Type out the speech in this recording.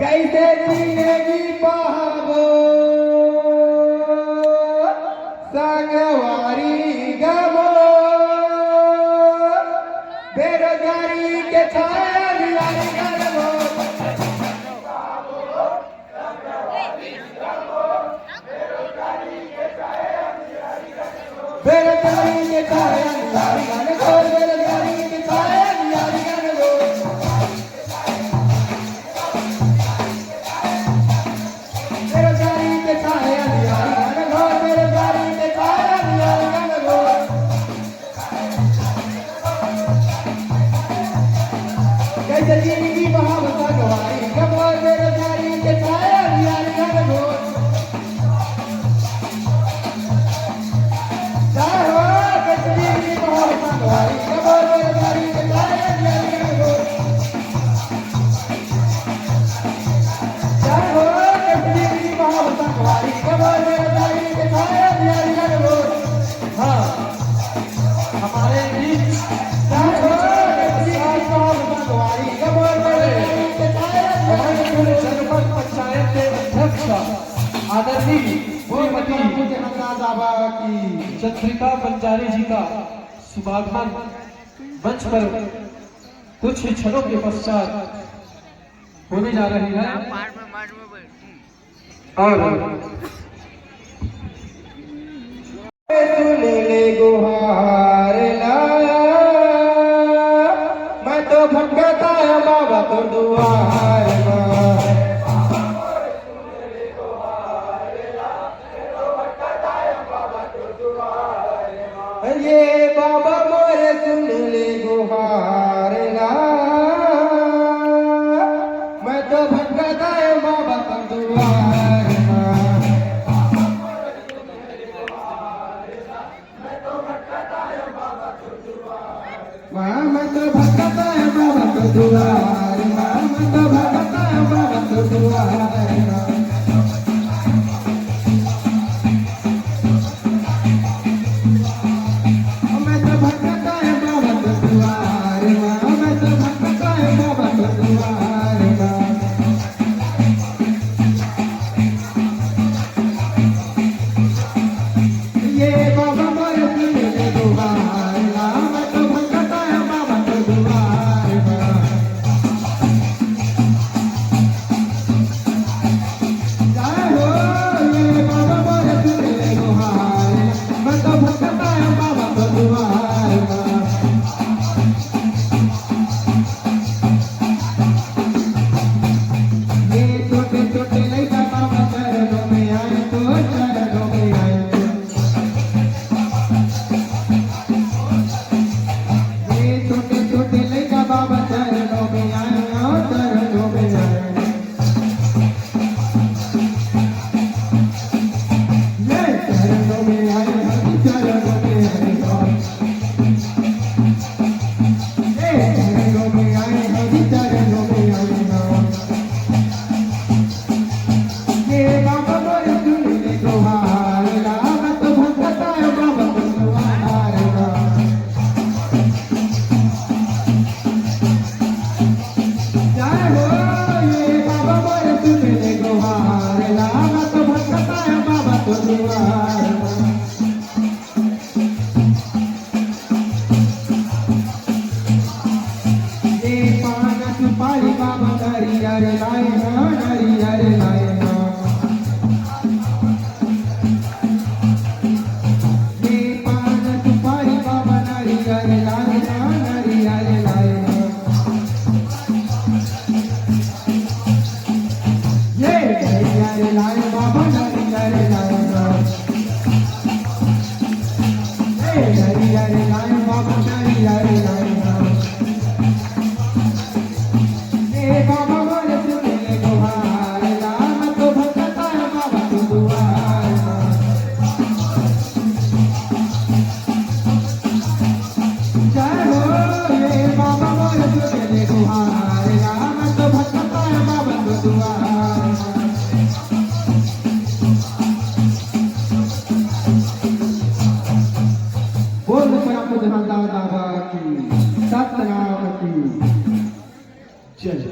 कैसे जिंदगी बहावो संगवारी गमो बेरोजगारी के छाया निराली गमो बेरोजगारी के छाया निराली गमो बेरोजगारी के छाया निराली गमो बेरोजगारी के छाया निराली गमो बेरोजगारी के छाया निराली गमो कैसे जिंदगी बहाव संगवारी गमो बेरोजगारी के छाया निराली गमो आदरणीय श्रीमती चंद्रिका बंजारी जी का शुभागमन मंच पर कुछ ही क्षणों के पश्चात होने जा रही है और सुन ले गुहार लाया मैं तो भटकता बाबा तो दुआर ये बाबा मोरे सुन ले गुहार ला मैं तो भटकता है बाबा का दुआर मैं तो भटकता है बाबा का दुआर मैं तो भटकता है बाबा का दुआर जय